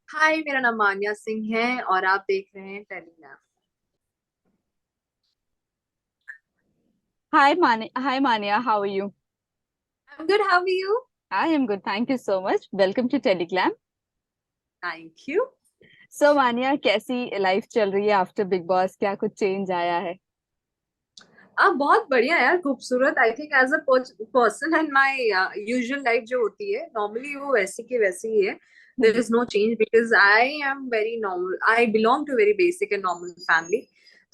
हाय, मेरा नाम मान्या सिंह है और आप देख रहे हैं Telegram. Hi Mania, how are you? I am good, how are you? I am good, thank you so much. Welcome to Teleglam. Thank you. So Mania, कैसी लाइफ चल रही है आफ्टर बिग बॉस? क्या कुछ चेंज आया है? आप बहुत बढ़िया यार, खूबसूरत। I think as a person and my usual life जो होती है नॉर्मली वो वैसी की वैसी ही है। There hmm. Is no change because I am very normal. I belong to very basic and normal family.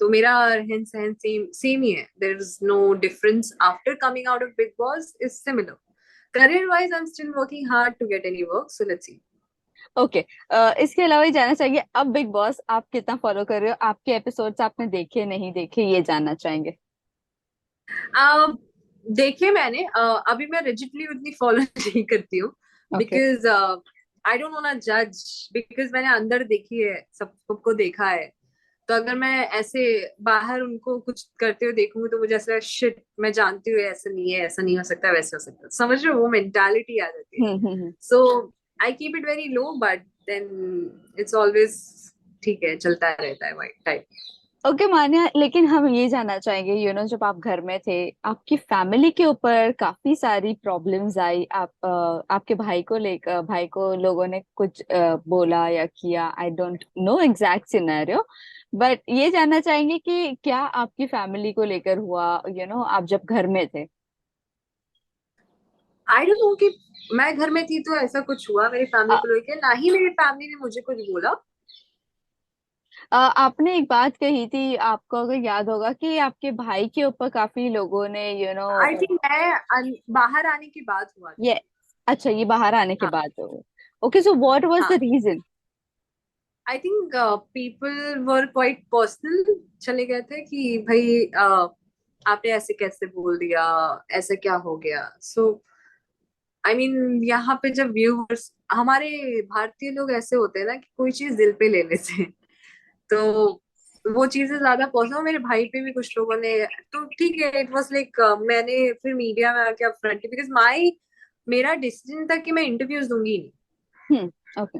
तो मेरा रहन सहन सेम सेम ही है। There is no difference after coming out of Bigg Boss, is similar. Career wise I am still working hard to get any work, so let's see. Okay. इसके अलावा ये जानना चाहिए अब बिग बॉस आप कितना फॉलो कर रहे हो? आपके एपिसोड्स आपने देखे नहीं देखे ये जानना चाहेंगे। देखिए मैंने अभी मैं रिजिडली उतनी फॉलो नहीं करती हूँ okay. Because I don't want जज। बिकॉज मैंने अंदर देखी है, सबको देखा है। तो अगर मैं ऐसे बाहर उनको कुछ करते हुए देखूंगी तो मुझे ऐसा शिट, मैं जानती हूँ ऐसा नहीं है, ऐसा नहीं हो सकता, वैसे हो सकता है। समझ रहे हो, वो मेंटालिटी आ जाती है। Hmm. So I keep it very low, but then it's always ठीक है, चलता रहता है वाइट टाइप। ओके मान्या, लेकिन हम ये जानना चाहेंगे जब आप घर में थे आपकी फैमिली के ऊपर काफी सारी प्रॉब्लम्स आई। आपके भाई को लेकर भाई को लोगों ने कुछ बोला या किया। I don't know exact scenario, but ये जानना चाहेंगे कि क्या आपकी फैमिली को लेकर हुआ आप जब घर में थे। आई डोंट नो कि मैं घर में थी तो ऐसा कुछ हुआ मेरी फैमिली को लेके, ना ही मेरी फैमिली ने मुझे कुछ बोला। आपने एक बात कही थी, आपको अगर याद होगा कि आपके भाई के ऊपर काफी लोगों ने आई थिंक मैं बाहर आने की बात हुआ था। ये अच्छा, ये बाहर आने के हाँ। बाद हो। Okay, so what was the हाँ, reason? I think people were quite personal चले गए थे कि भाई आपने ऐसे कैसे बोल दिया, ऐसा क्या हो गया। सो आई मीन यहाँ पे जब व्यूअर्स, हमारे भारतीय लोग ऐसे होते हैं ना कि कोई चीज दिल पे ले लेते हैं। तो वो चीजें ज्यादा पहुंचा मेरे भाई पे भी कुछ लोगों ने। तो ठीक है, इट वाज लाइक मैंने फिर मीडिया में आके अपफ्रंट, बिकॉज माई मेरा डिसीजन था कि मैं इंटरव्यूज दूंगी नहीं। Hmm. Okay.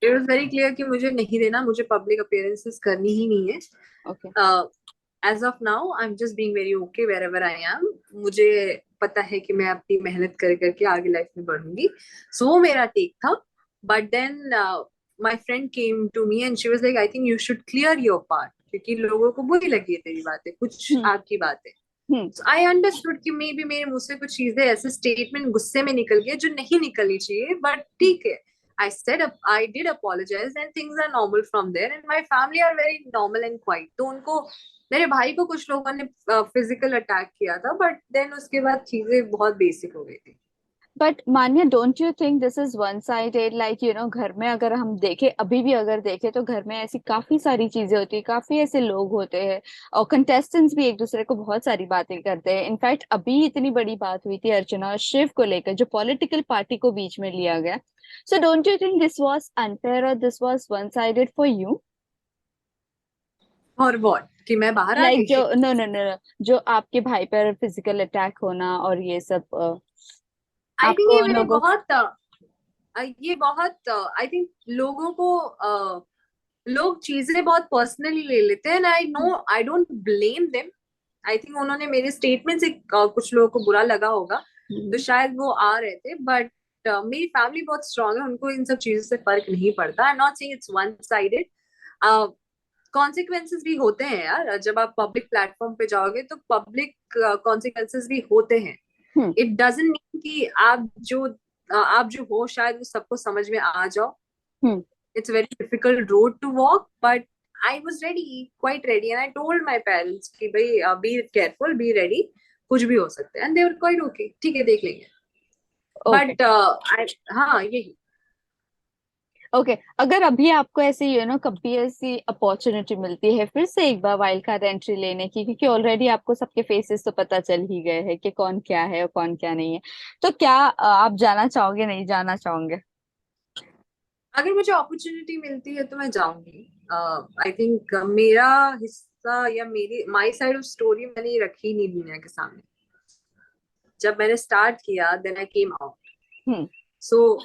It was very clear कि मुझे नहीं देना, मुझे पब्लिक अपीयरेंसेस करनी ही नहीं है। Okay. As of now I am just being very okay wherever I am. मुझे पता है कि मैं अपनी मेहनत कर करके आगे लाइफ में बढ़ूंगी। सो वो मेरा टेक था। But then my friend came to me and she was like, I think you should clear your part, क्योंकि लोगों को बुरी लगी है तेरी बातें, कुछ हम्म। आपकी बातें। हम्म। आई अंडरस्टूड कि मे बी मेरे मुंह से कुछ चीजें ऐसे स्टेटमेंट गुस्से में निकल गए जो नहीं निकलनी चाहिए, बट ठीक है। I said I did apologize and things are normal from there and my family are very normal and quiet। तो उनको, मेरे भाई को कुछ लोगों ने फिजिकल अटैक किया था, बट देन उसके बाद चीजें बहुत बेसिक हो गई थी। But Manya, don't you think this is one sided? Like घर में अगर हम देखें, अभी भी अगर देखें तो घर में ऐसी काफी सारी चीजें होती है, काफी ऐसे लोग होते हैं और कंटेस्टेंट्स भी एक दूसरे को बहुत सारी बातें करते हैं। इनफैक्ट अभी इतनी बड़ी बात हुई थी अर्चना और शिव को लेकर, जो पॉलिटिकल पार्टी को बीच में लिया गया। So don't you think this was unfair और this was one sided for you? और वॉट कि मैं बाहर आ लाइक जो गई? नो नो नो जो आपके भाई पर फिजिकल अटैक होना और ये सब आई थिंक आपको ये मेरे लोगों। बहुत ये बहुत आई थिंक लोगों को लोग चीजें बहुत पर्सनली ले लेते हैं। I know, I don't blame them. I think उन्होंने मेरे स्टेटमेंट से कुछ लोगों को बुरा लगा होगा, तो हम्म। शायद वो आ रहे थे। बट मेरी फैमिली बहुत स्ट्रांग है, उनको इन सब चीजों से फर्क नहीं पड़ता। आई am not saying it's one sided. Consequences भी होते हैं यार, जब आप पब्लिक प्लेटफॉर्म पे जाओगे तो पब्लिक कॉन्सिक्वेंसेस भी होते हैं। हम्म। इट डजंट मीन कि आप जो हो शायद वो सबको समझ में आ जाओ। हम्म। It's a very difficult road to walk, but I was ready, quite ready, and I told my parents कि भाई be careful, be ready, कुछ भी हो सकता है, and they were quite okay, ठीक है देख लेंगे। ओके। But हाँ यही। ओके, अगर अभी आपको ऐसे कभी ऐसी अपॉर्चुनिटी मिलती है फिर से एक बार वाइल्ड कार्ड एंट्री लेने की, क्योंकि ऑलरेडी आपको सबके फेसेस तो पता चल ही गए हैं कि कौन क्या है और कौन क्या नहीं है, तो क्या आप जाना चाहोगे, नहीं जाना चाहोगे? अगर मुझे अपॉर्चुनिटी मिलती है तो मैं जाऊंगी। आई थिंक मेरा हिस्सा या मेरी माई साइड ऑफ स्टोरी मैंने रखी नहीं दुनिया के सामने। जब मैंने स्टार्ट किया देन आई केम आउट। हम्म। सो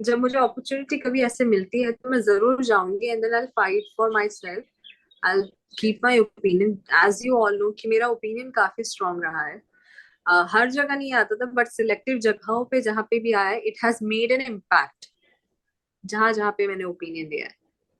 जब मुझे अपॉर्चुनिटी कभी ऐसे मिलती है तो मैं जरूर जाऊंगी, and then I fight for myself. I keep my opinion, as you all know कि मेरा ओपिनियन काफी स्ट्रांग रहा है। हर जगह नहीं आता था, बट सिलेक्टिव जगहों पे जहाँ पे भी आया है, it has made an impact. जहां जहां पे मैंने ओपिनियन दिया है,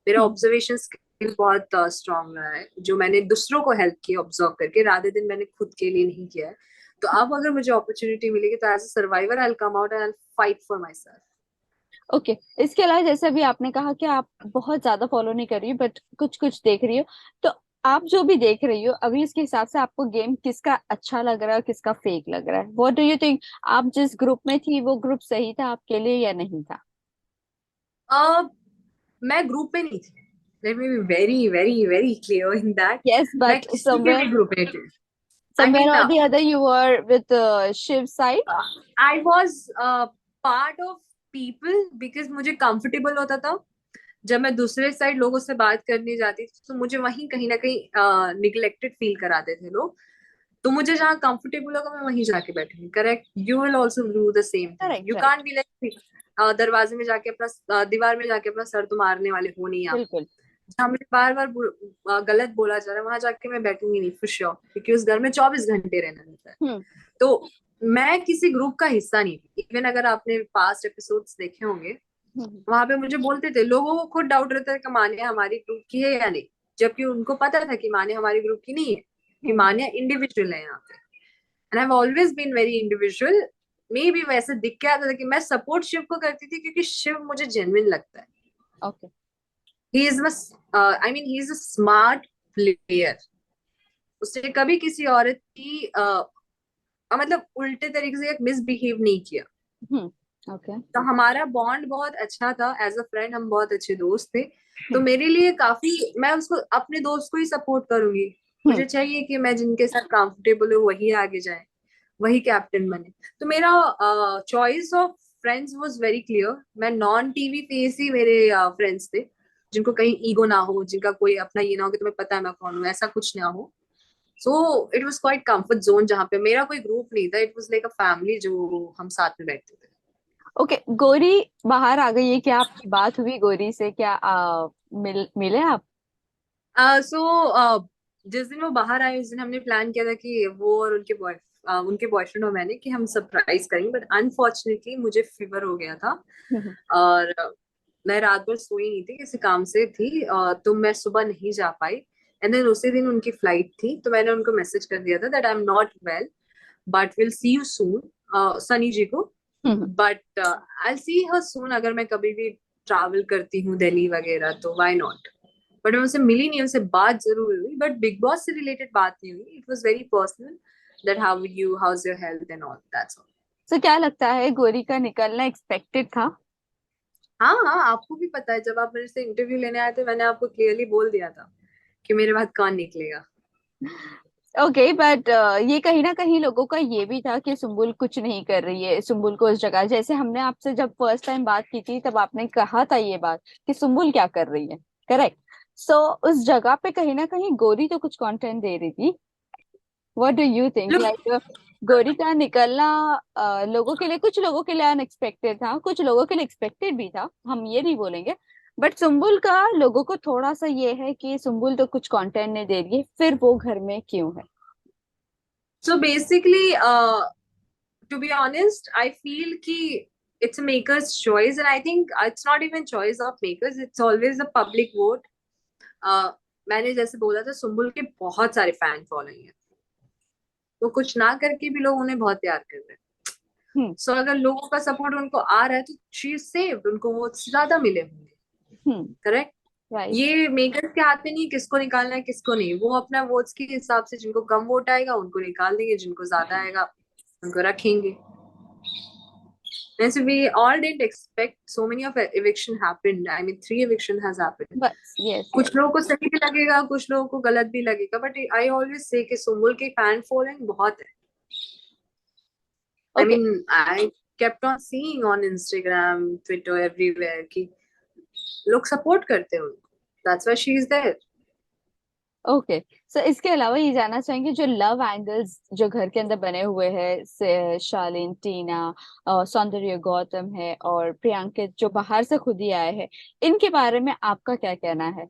मेरा हम्म। ऑब्जर्वेशन स्किल बहुत स्ट्रांग रहा है, जो मैंने दूसरों को हेल्प किया ऑब्जर्व करके, रादर दिन मैंने खुद के लिए नहीं किया है। तो अब अगर मुझे अपॉर्चुनिटी मिलेगी तो as a survivor I will come out and fight for myself. Okay, इसके अलावा जैसे अभी आपने कहा कि आप बहुत ज्यादा फॉलो नहीं कर रही बट कुछ कुछ देख रही हो, तो आप जो भी देख रही हो अभी इसके हिसाब से आपको गेम किसका अच्छा लग रहा है, किसका फेक लग रहा है? What do you think? आप जिस ग्रुप में थी वो ग्रुप सही था आपके लिए या नहीं था? मैं ग्रुप में नहीं थी, let me be very very very clear in that. Yes, मैं बट किसी के समवेयर भी ग्रुप में थी। आई समवेयर मीन और the other you were with Shiv side. I was part of people because मुझे कंफर्टेबल होता था। जब मैं दूसरे साइड लोगों से बात करने जाती थी तो मुझे वहीं कहीं ना कहीं निग्लेक्टेड फील कराते थे लोग। तो मुझे जहाँ कंफर्टेबल होगा मैं वहीं जाके बैठूंगी। Correct, you will also do the same thing. Correct, you can't right. Be like दरवाजे में जाके अपना दीवार में जाके अपना सर तो मारने वाले हो नहीं आप। बिल्कुल। जहाँ मुझे बार बार गलत बोला जा रहा है वहां जाके मैं बैठूंगी नहीं फॉर श्योर, क्योंकि उस घर में 24 घंटे रहना रहता है। हम्म। तो मैं किसी ग्रुप का हिस्सा नहीं थी। इवन अगर आपने पास्ट एपिसोड्स देखे होंगे, हम्म। वहां पे मुझे बोलते थे, लोगों को खुद डाउट रहता है कि मान्या हमारी ग्रुप की है या नहीं, जबकि उनको पता था कि मान्या हमारी ग्रुप की नहीं है, कि हम्म। मान्या इंडिविजुअल है यहाँ पे। And I have always been very individual. मे भी वैसे दिख के आता था कि मैं सपोर्ट शिव को करती थी क्योंकि शिव मुझे जेन्युइन लगता है। Okay. He is I mean he is a smart player. उसने कभी किसी औरत की मतलब उल्टे तरीके से मिसबिहेव नहीं किया। हम्म। ओके। तो हमारा बॉन्ड बहुत अच्छा था, एज अ फ्रेंड हम बहुत अच्छे दोस्त थे। तो हम्म। मेरे लिए काफी, मैं उसको अपने दोस्त को ही सपोर्ट करूंगी। हम्म। मुझे चाहिए कि मैं जिनके साथ कंफर्टेबल हूँ वही आगे जाए, वही कैप्टन बने। तो मेरा choice of friends was very clear. मैं नॉन टीवी फेस ही मेरे फ्रेंड्स थे, जिनको कहीं ईगो ना हो, जिनका कोई अपना ये ना हो कि तुम्हें पता है मैं कौन हूँ, ऐसा कुछ ना हो। So it was quite comfort zone, जहाँ पे मेरा कोई ग्रुप नहीं था, it was like a family जो हम साथ में बैठते थे। ओके, गोरी बाहर आ गई है क्या? आपकी बात हुई गोरी से क्या? मिले आप? सो जिस दिन वो बाहर आए उस दिन हमने प्लान किया था कि वो और उनके बॉयफ्रेंड और मैंने, कि हम सरप्राइज करेंगे, बट अनफॉर्चुनेटली मुझे फीवर हो गया था। हम्म। और मैं रात भर सोई नहीं थी, किसी काम से थी, तो मैं सुबह नहीं जा पाई। एंड देन उसी दिन उनकी फ्लाइट थी, तो मैंने उनको मैसेज कर दिया था that I am not well, but will see you soon, Sunny ji को। हम्म। बट आई सी हर सून, अगर मैं कभी भी ट्रैवल करती हूँ दिल्ली वगैरह तो व्हाई नॉट। बट मैं उनसे मिली नहीं, उनसे बात जरूर हुई, बट बिग बॉस से रिलेटेड बात नहीं हुई। It was very personal, that how you, house your health and all, that's all. तो क्या लगता है गोरी का निकलना एक्सपेक्टेड था? हाँ हाँ, आपको भी पता है, जब आप मेरे से इंटरव्यू लेने आए थे मैंने आपको क्लियरली बोल दिया था कि मेरे बाद कौन निकलेगा। ओके, बट ये कहीं ना कहीं लोगों का ये भी था कि सुम्बुल कुछ नहीं कर रही है, सुम्बुल को उस जगह, जैसे हमने आपसे जब फर्स्ट टाइम बात की थी तब आपने कहा था ये बात कि सुम्बुल क्या कर रही है। करेक्ट। सो उस जगह पे कहीं ना कहीं गोरी तो कुछ कंटेंट दे रही थी। What do you think? Look, like गोरी का निकलना लोगों के लिए, कुछ लोगों के लिए अनएक्सपेक्टेड था, कुछ लोगों के लिए एक्सपेक्टेड भी था, हम ये नहीं बोलेंगे। बट सुम्बुल का लोगों को थोड़ा सा ये है कि सुम्बुल तो कुछ कंटेंट नहीं दे रही है, फिर वो घर में क्यों है? so basically, to be honest, I feel ki it's a maker's choice, and I think it's not even choice of makers, it's always a public vote. uh, मैंने जैसे बोला था, सुम्बुल के बहुत सारे फैन फॉलोइंग है, तो कुछ ना करके भी लोग उन्हें बहुत प्यार कर रहे हैं। हम्म। सो अगर लोगों का सपोर्ट उनको आ रहा है तो शी इज सेव्ड, उनको वो ज्यादा मिले होंगे। हम्म। करेक्ट। राइट। ये मेकर्स के हाथ में नहीं है किसको निकालना है किसको नहीं, वो अपना वोट्स के हिसाब से, जिनको कम वोट आएगा उनको निकाल देंगे, जिनको ज्यादा आएगा उनको रखेंगे। Means we all didn't expect so many of eviction happened. I mean, 3 eviction has happened. बस, यस कुछ यस। लोगों को सही भी लगेगा, कुछ लोगों को गलत भी लगेगा, बट आई ऑलवेज से कि सुम्बुल की फैन फॉलोइंग बहुत है। I okay. Mean, I kept on seeing on Instagram, Twitter, everywhere कि लोग सपोर्ट करते हैं उनको, that's why she is there. Okay. So इसके अलावा ये जानना चाहेंगे जो लव एंगल्स जो घर के अंदर बने हुए हैं, शालीन, टीना, सौंदर्य, गौतम है और प्रियांकित जो बाहर से खुद ही आए हैं, इनके बारे में आपका क्या कहना है?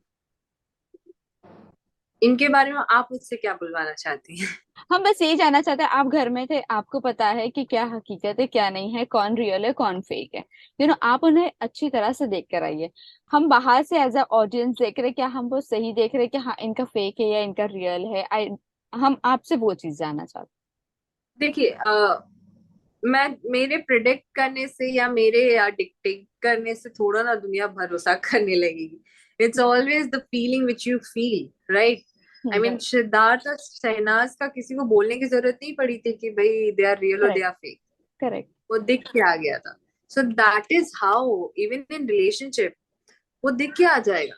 इनके बारे में आप मुझसे क्या बुलवाना चाहती हैं? हम बस यही जानना चाहते हैं, आप घर में थे, आपको पता है कि क्या हकीकत है क्या नहीं है, कौन रियल है कौन फेक है, आप उन्हें अच्छी तरह से देख कर आइए। हम बाहर से एज अ ऑडियंस देख रहे हैं, क्या हम वो सही देख रहे हैं कि हाँ इनका फेक है या इनका रियल है? हम आपसे वो चीज जानना चाहते देखिए, मैं मेरे प्रिडिक्ट करने से या मेरे डिक्टेट करने से थोड़ा ना दुनिया भरोसा करने लगेगी। It's always the feeling which you feel, right? हैं। आई मीन, सिद्धार्थ और शहनाज का किसी को बोलने की जरूरत नहीं पड़ी थी कि भाई दे आर रियल और they correct. Are fake. Correct. वो दिख के आ गया था। So that is how even in relationship वो दिख के आ जाएगा।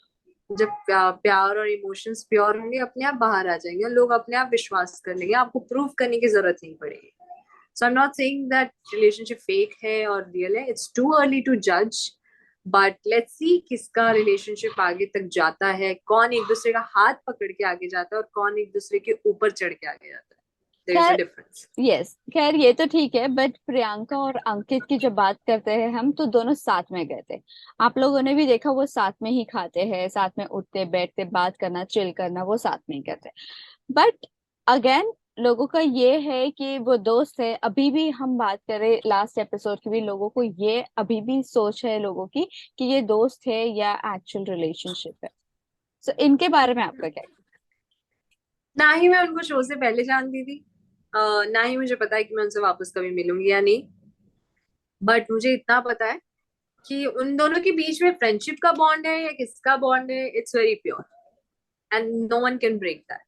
जब प्यार और इमोशंस प्योर होंगे, अपने आप बाहर आ जाएंगे और लोग अपने आप विश्वास कर लेंगे, आपको प्रूव करने की जरूरत नहीं पड़ेगी। So I am not saying that relationship fake है और रियल है, इट्स टू अर्ली टू जज। बट लेट्स सी किसका रिलेशनशिप आगे तक जाता है, कौन एक दूसरे का हाथ पकड़ के आगे जाता है और कौन एक दूसरे के ऊपर चढ़ के आगे जाता है। देयर इज अ खैर, डिफरेंस। यस, खैर ये तो ठीक है, बट प्रियंका और अंकित की जब बात करते हैं हम, तो दोनों साथ में गए थे। आप लोगों ने भी देखा, वो साथ में ही खाते हैं, साथ में उठते बैठते, बात करना, चिल करना, वो साथ में ही करते हैं। बट अगेन, लोगों का ये है कि वो दोस्त है। अभी भी हम बात करें लास्ट एपिसोड की भी, लोगों को ये अभी भी सोच है लोगों की कि ये दोस्त है या एक्चुअल रिलेशनशिप है। सो इनके बारे में आपका क्या? ना ही मैं उनको शो से पहले जानती थी, ना ही मुझे पता है कि मैं उनसे वापस कभी मिलूंगी या नहीं। बट मुझे इतना पता है कि उन दोनों के बीच में फ्रेंडशिप का बॉन्ड है या किसका बॉन्ड है, it's very pure and no one can break that.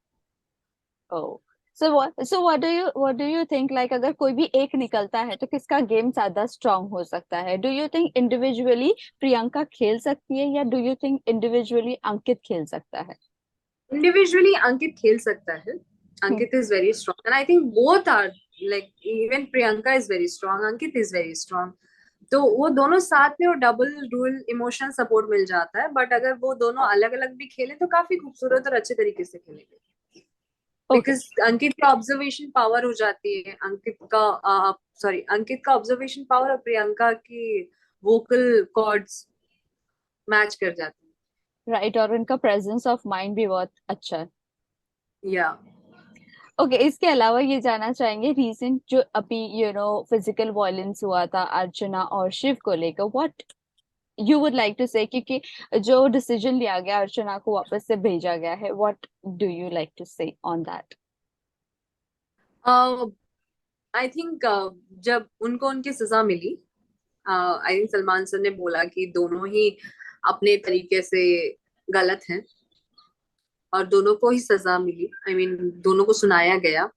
Oh, so what do you think, like अगर कोई भी एक निकलता है तो किसका गेम ज्यादा स्ट्रांग हो सकता है? Do you think individually Priyanka खेल सकती है, या do you think individually Ankit खेल सकता है? इंडिविजुअली अंकित खेल सकता है। Hmm. Ankit is very strong and I think both are, like even Priyanka is very strong, Ankit is very strong. तो वो दोनों साथ में, वो डबल डुअल इमोशनल सपोर्ट मिल जाता है। बट अगर वो दोनों अलग अलग भी खेले तो काफी खूबसूरत और अच्छे तरीके से खेलेंगे। ओके। बिकॉज अंकित का ऑब्जर्वेशन पावर हो जाती है, अंकित का सॉरी, अंकित का ऑब्जर्वेशन पावर और प्रियंका की वोकल कॉर्ड्स मैच कर जाती राइट, और उनका प्रेजेंस ऑफ माइंड भी बहुत अच्छा है। है। या ओके, इसके अलावा ये जानना चाहेंगे, रिसेंट जो अभी फिजिकल वायलेंस हुआ था अर्चना और शिव को लेकर, what you would like to say, क्योंकि जो डिसीजन लिया गया, अर्चना को वापस से भेजा गया है, what do you like to say on that? I think जब उनको उनकी सजा मिली, आई थिंक सलमान सर ने बोला कि दोनों ही अपने तरीके से गलत हैं और दोनों को ही सजा मिली। आई मीन, दोनों को सुनाया गया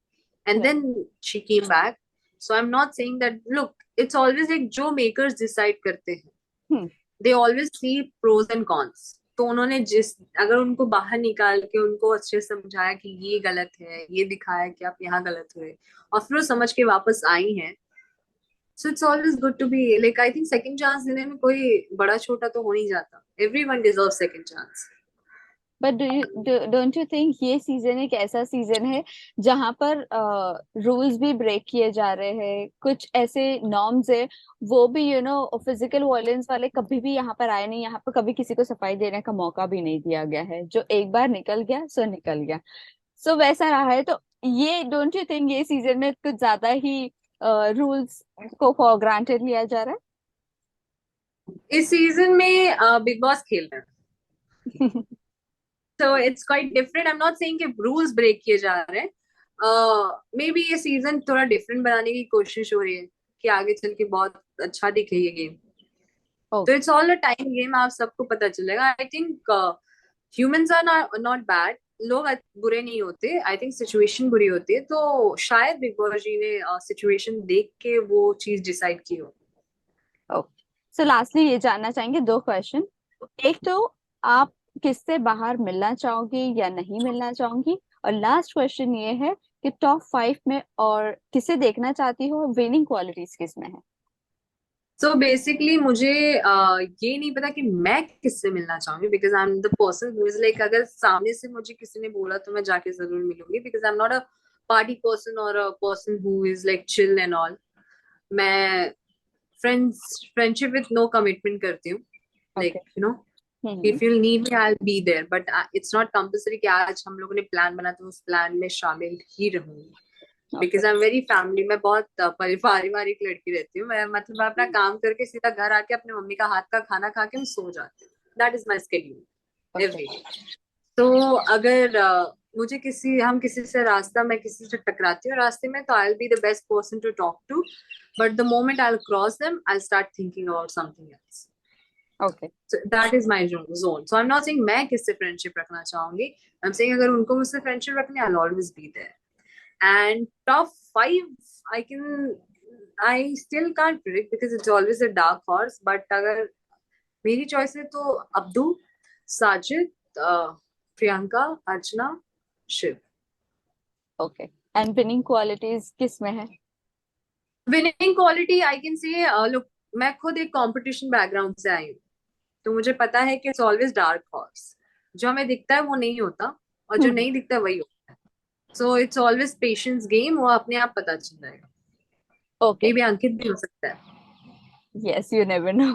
and then she came back. So I am not saying that, look, it's always एक जो मेकर्स डिसाइड करते हैं, hmm. They always see pros and cons. तो उन्होंने जिस, अगर उनको बाहर निकाल के उनको अच्छे से समझाया कि ये गलत है, ये दिखाया कि आप यहाँ गलत हुए, और फिर वो समझ के वापस आई हैं। So it's always good to be, like I think second chance देने में कोई बड़ा छोटा तो हो नहीं जाता। Everyone deserve second chance. But don't you think ये सीजन एक ऐसा सीजन है जहां पर रूल्स भी ब्रेक किए जा रहे हैं, कुछ ऐसे नॉर्म्स है, वो भी फिजिकल वायलेंस वाले कभी भी यहाँ पर आए नहीं, यहाँ पर कभी किसी को सफाई देने का मौका भी नहीं दिया गया है, जो एक बार निकल गया सो निकल गया। सो वैसा रहा है, तो ये डोंट यू थिंक ये सीजन में कुछ ज्यादा ही रूल्स को फॉर ग्रांटेड लिया जा रहा इस सीजन में बिग बॉस खेल रहे हैं, है? तो it's quite different. I am not saying कि रूल्स ब्रेक किए जा रहे हैं। मे बी ये सीजन थोड़ा डिफरेंट बनाने की कोशिश हो रही है कि आगे चल के बहुत अच्छा दिखे ये गेम। तो okay. It's all a time game, आप सबको पता चलेगा। I think humans are not bad, लोग बुरे नहीं होते। आई थिंक सिचुएशन बुरी होती है, तो शायद बिग बॉस जी ने सिचुएशन देख के वो चीज डिसाइड की हो। ओके। सो लास्टली ये जानना चाहेंगे, दो क्वेश्चन। एक तो, आप किससे बाहर मिलना चाहोगी या नहीं मिलना चाहोगी? और लास्ट क्वेश्चन ये है कि टॉप 5 में और किसे देखना चाहती हो, विनिंग क्वालिटीज किस में है? सो बेसिकली मुझे ये नहीं पता कि मैं किससे मिलना चाहूंगी, because I am the person who is like, अगर सामने से मुझे किसी ने बोला तो मैं जाके जरूर मिलूंगी, because I am not a party person और a person who is like chill and all. मैं फ्रेंडशिप विद नो कमिटमेंट करती हूँ। Okay. Like you know, hmm. If you need me I will be there, but it's not compulsory कि आज हम लोगों ने plan बना तो उस प्लान में शामिल ही रहूंगी। Okay. Because I am very family, मैं बहुत पारिवारिक लड़की रहती हूँ। मैं मतलब मैं अपना काम करके सीधा घर आके अपने मम्मी का हाथ का खाना खा के मैं सो जाती हूँ। That is my schedule okay. Every day. तो अगर मुझे किसी से रास्ता, मैं किसी से टकराती हूँ रास्ते में, तो I will be the best person to talk to, but the moment I will cross them I start thinking about something else. Okay. So that is my zone. So I'm not saying मैं किससे friendship रखना चाहूंगी। I'm saying अगर उनको मुझसे friendship रखनी, I'll always be there. And top five, I can, I still can't predict because it's always a dark horse. But अगर मेरी चॉइस है तो Abdu, Sajid, Priyanka, Archana, Shiv. Okay. And winning qualities किस में है? Winning quality I can say, look, मैं खुद एक कंपटीशन बैकग्राउंड से आई हूँ, तो मुझे पता है कि इट्स ऑलवेज डार्क हॉर्स। जो हमें दिखता है वो नहीं होता, और जो नहीं दिखता वही होता है। सो इट्स ऑलवेज पेशेंस गेम, वो अपने आप पता चल जाएगा। ओके। मे भी अंकित भी हो सकता है। Yes, you never know.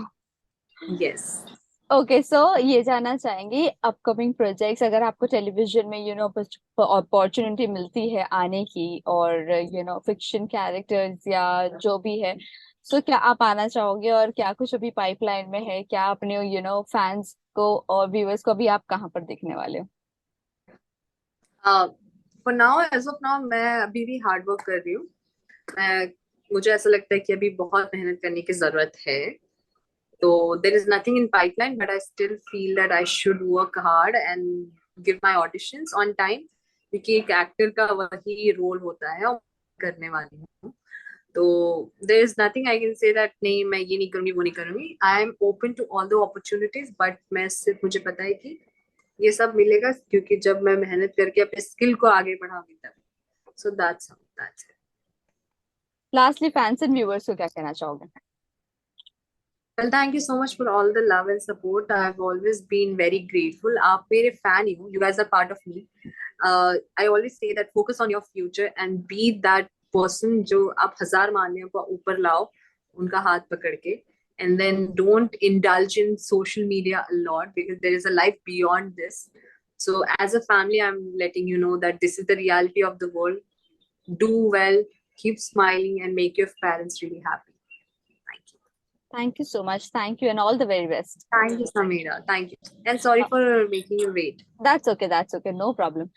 Yes. Okay, so ये जानना चाहेंगे अपकमिंग प्रोजेक्ट्स, अगर आपको टेलीविजन में अपॉर्चुनिटी मिलती है आने की, और फिक्शन कैरेक्टर्स या जो भी है, सो क्या आप आना चाहोगे? और क्या कुछ अभी पाइपलाइन में है? क्या अपने फैंस को और व्यूअर्स को अभी आप कहाँ पर देखने वाले हो? For now, as of now, मैं अभी भी हार्ड वर्क कर रही हूँ। मैं मुझे ऐसा लगता है कि अभी बहुत मेहनत करने की जरूरत है। तो there is nothing in pipeline, but I still feel that I should work hard and give my auditions on time, क्योंकि एक एक्टर का वही रोल होता है, और करने वाली हूँ। तो there is nothing I can say that नहीं मैं ये नहीं करूंगी वो नहीं करूंगी। I am open to all the opportunities, but मैं सिर्फ, मुझे पता है कि ये सब मिलेगा क्योंकि जब मैं मेहनत करके अपने स्किल को आगे बढ़ाऊंगी तब। So that's it. Lastly, fans and viewers को क्या कहना चाहोगे? Well, thank you so much for all the love and support. I've always been very grateful. आप मेरे fan ही हो. You guys are part of me. I always say that focus on your future and be that person जो आप हजार मान्यों को ऊपर लाओ, उनका हाथ पकड़ के, and then don't indulge in social media a lot because there is a life beyond this. So as a family, I'm letting you know that this is the reality of the world. Do well, keep smiling, and make your parents really happy. Thank you. Thank you so much, thank you and all the very best. Thank you, Samira. Thank you. And sorry for making you wait. That's okay, that's okay, no problem.